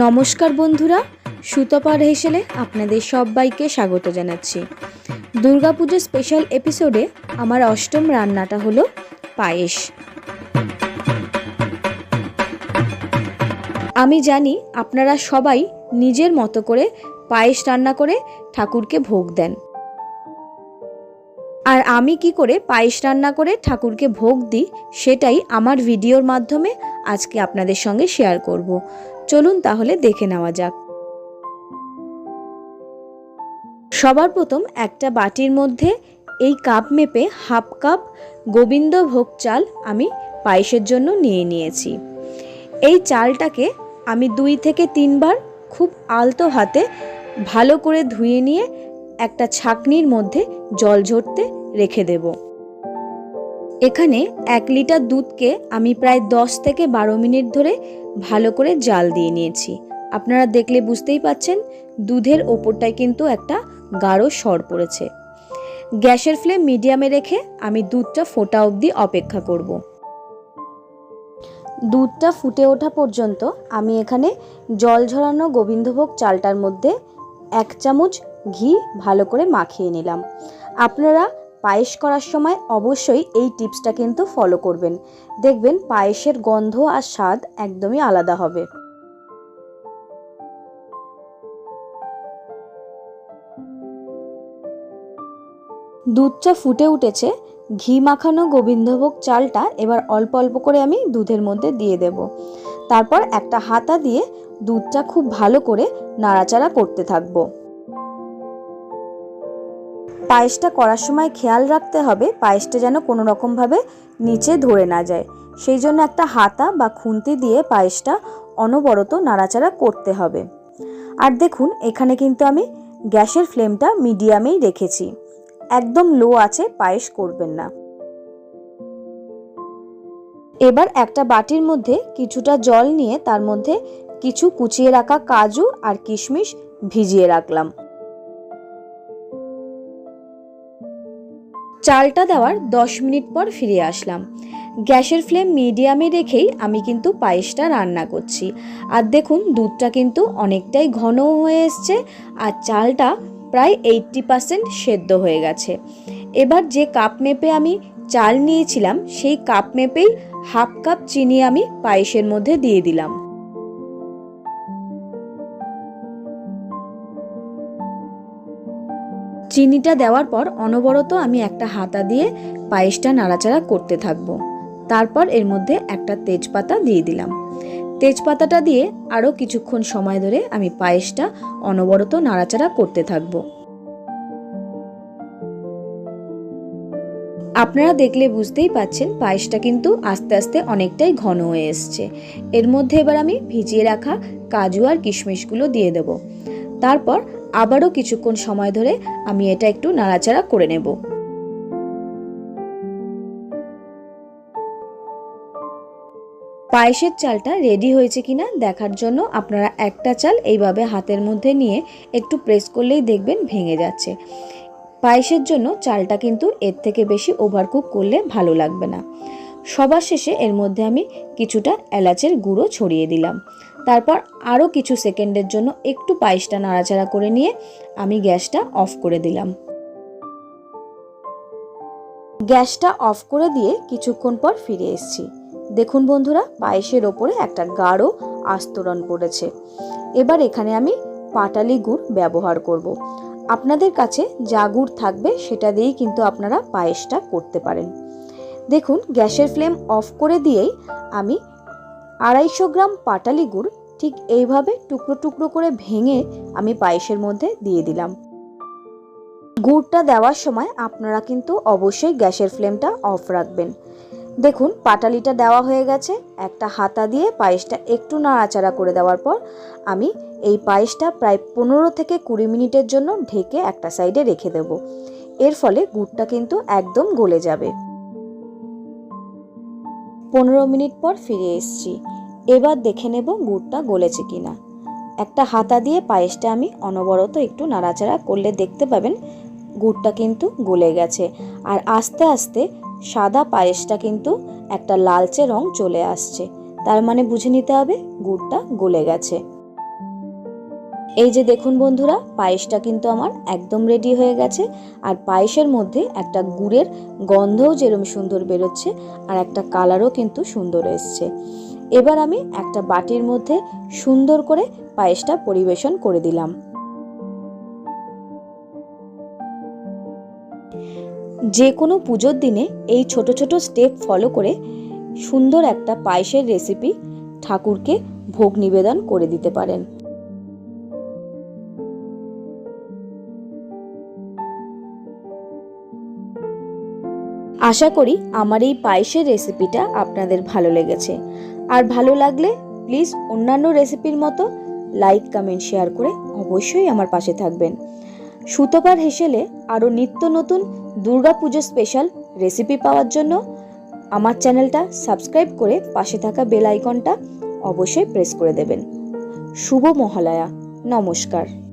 নমস্কার বন্ধুরা, সুতপার হেসেলে আপনাদের সবাইকে স্বাগত জানাচ্ছি। দুর্গাপুজোর স্পেশাল এপিসোডে আমার অষ্টম রান্নাটা হলো পায়েস। আমি জানি আপনারা সবাই নিজের মতো করে পায়েস রান্না করে ঠাকুরকে ভোগ দেন, আর আমি কি করে পায়েস রান্না করে ঠাকুরকে ভোগ দিই সেটাই আমার ভিডিওর মাধ্যমে আজকে আপনাদের সঙ্গে শেয়ার করব। চলুন তাহলে দেখে নেওয়া যাক। সবার প্রথম একটা বাটির মধ্যে এই কাপ মেপে হাফ কাপ গোবিন্দভোগ চাল আমি পায়েসের জন্য নিয়ে নিয়েছি। এই চালটাকে আমি 2 থেকে 3 বার খুব আলতো হাতে ভালো করে ধুয়ে নিয়ে একটা ছাঁকনির মধ্যে জল ঝরতে রেখে দেব। এখানে 1 লিটার দুধকে আমি প্রায় 10 থেকে 12 মিনিট ধরে ভালো করে জাল দিয়ে নিয়েছি। আপনারা দেখলে বুঝতেই পাচ্ছেন দুধের ওপরটায় কিন্তু একটা গাঢ় সর পড়েছে। গ্যাসের ফ্লেম মিডিয়ামে রেখে আমি দুধটা ফোটা অবধি অপেক্ষা করব। দুধটা ফুটে ওঠা পর্যন্ত আমি এখানে জল ঝরানো গোবিন্দভোগ চালটার মধ্যে 1 চামচ ঘি ভালো করে মাখিয়ে নিলাম। আপনারা পায়েস করার সময় অবশ্যই এই টিপসটা কিন্তু ফলো করবেন, দেখবেন পায়েসের গন্ধ আর স্বাদ একদমই আলাদা হবে। দুধটা ফুটে উঠেছে, ঘি মাখানো গোবিন্দভোগ চালটা এবার অল্প অল্প করে আমি দুধের মধ্যে দিয়ে দেব। তারপর একটা হাতা দিয়ে দুধটা খুব ভালো করে নাড়াচাড়া করতে থাকবো। পায়েসটা করার সময় খেয়াল রাখতে হবে পায়েসটা যেন কোনো রকমভাবে নিচে ধরে না যায়, সেই জন্য একটা হাতা বা খুন্তি দিয়ে পায়েসটা অনবরত নাড়াচাড়া করতে হবে। আর দেখুন এখানে কিন্তু আমি গ্যাসের ফ্লেমটা মিডিয়ামেই রেখেছি, একদম লো আছে পায়েস করবেন না। এবার একটা বাটির মধ্যে কিছুটা জল নিয়ে তার মধ্যে কিছু কুচিয়ে রাখা কাজু আর কিশমিশ ভিজিয়ে রাখলাম। চালটা দেওয়ার 10 মিনিট পর ফিরে আসলাম। গ্যাসের ফ্লেম মিডিয়ামে রেখেই আমি কিন্তু পায়েসটা রান্না করছি। আর দেখুন দুধটা কিন্তু অনেকটাই ঘন হয়ে এসছে আর চালটা প্রায় 80% সেদ্ধ হয়ে গেছে। এবার যে কাপ মেপে আমি চাল নিয়েছিলাম সেই কাপ মেপেই হাফ কাপ চিনি আমি পায়েসের মধ্যে দিয়ে দিলাম। চিনিটা দেওয়ার পর অনবরত আমি একটা হাতা দিয়ে পায়েসটা নাড়াচাড়া করতে থাকব। তারপর এর মধ্যে একটা তেজপাতা দিয়ে দিলাম। তেজপাতাটা দিয়ে আরও কিছুক্ষণ সময় ধরে আমি পায়েসটা অনবরত নাড়াচাড়া করতে থাকব। আপনারা দেখলে বুঝতেই পাচ্ছেন পায়েসটা কিন্তু আস্তে আস্তে অনেকটাই ঘন হয়ে এসছে। এর মধ্যে এবার আমি ভিজিয়ে রাখা কাজু আর কিশমিশগুলো দিয়ে দেব। তারপর আবারও কিছুক্ষণ সময় ধরে আমি এটা একটু নাড়াচাড়া করে নেব। পায়েসের চালটা রেডি হয়েছে কিনা দেখার জন্য আপনারা একটা চাল এইভাবে হাতের মধ্যে নিয়ে একটু প্রেস করলেই দেখবেন ভেঙে যাচ্ছে। পায়েসের জন্য চালটা কিন্তু এর থেকে বেশি ওভারকুক করলে ভালো লাগবে না। সবার শেষে এর মধ্যে আমি কিছুটা এলাচের গুঁড়ো ছড়িয়ে দিলাম। তারপর আরও কিছু সেকেন্ডের জন্য একটু পায়েসটা নাড়াচাড়া করে নিয়ে আমি গ্যাসটা অফ করে দিলাম। গ্যাসটা অফ করে দিয়ে কিছুক্ষণ পর ফিরে এসেছি। দেখুন বন্ধুরা পায়েসের ওপরে একটা গাঢ় আস্তরণ পড়েছে। এবার এখানে আমি পাটালি গুড় ব্যবহার করব। আপনাদের কাছে যা গুড় থাকবে সেটা দিয়েই কিন্তু আপনারা পায়েসটা করতে পারেন। দেখুন গ্যাসের ফ্লেম অফ করে দিয়েই আমি 250 গ্রাম পাটালি গুড় ঠিক এইভাবে টুকরো টুকরো করে ভেঙে আমি পায়েসের মধ্যে দিয়ে দিলাম। গুড়টা দেওয়ার সময় আপনারা কিন্তু অবশ্যই গ্যাসের ফ্লেমটা অফ রাখবেন। দেখুন পাটালিটা দেওয়া হয়ে গেছে। একটা হাতা দিয়ে পায়েসটা একটু নাড়াচাড়া করে দেওয়ার পর আমি এই পায়েসটা প্রায় 15 থেকে 20 মিনিটের জন্য ঢেকে একটা সাইডে রেখে দেব। এর ফলে গুড়টা কিন্তু একদম গলে যাবে। 15 মিনিট পর ফিরে এসেছি। এবার দেখে নেব গুড়টা গলেছে কিনা। একটা হাতা দিয়ে পায়েসটা আমি অনবরত একটু নাড়াচাড়া করলে দেখতে পাবেন গুড়টা কিন্তু গলে গেছে। আর আস্তে আস্তে সাদা পায়েসটা কিন্তু একটা লালচে রং চলে আসছে, তার মানে বুঝে নিতে হবে গুড়টা গলে গেছে। এই যে দেখুন বন্ধুরা, পায়েসটা কিন্তু আমার একদম রেডি হয়ে গেছে। আর পায়েসের মধ্যে একটা গুড়ের গন্ধও যেরকম সুন্দর বেরোচ্ছে, আর একটা কালারও কিন্তু সুন্দর এসছে। এবার আমি একটা বাটির মধ্যে সুন্দর করে পায়েসটা পরিবেশন করে দিলাম। যে কোনো পুজোর দিনে এই ছোট ছোট স্টেপ ফলো করে সুন্দর একটা পায়েসের রেসিপি ঠাকুরকে ভোগ নিবেদন করে দিতে পারেন। আশা করি আমার এই পায়েসের রেসিপিটা আপনাদের ভালো লেগেছে। আর ভালো লাগলে প্লিজ অন্যান্য রেসিপির মতো লাইক, কমেন্ট, শেয়ার করে অবশ্যই আমার পাশে থাকবেন। সুতপার হেসেলে আরও নিত্য নতুন দুর্গাপুজো স্পেশাল রেসিপি পাওয়ার জন্য আমার চ্যানেলটা সাবস্ক্রাইব করে পাশে থাকা বেল আইকনটা অবশ্যই প্রেস করে দেবেন। শুভ মহালয়া। নমস্কার।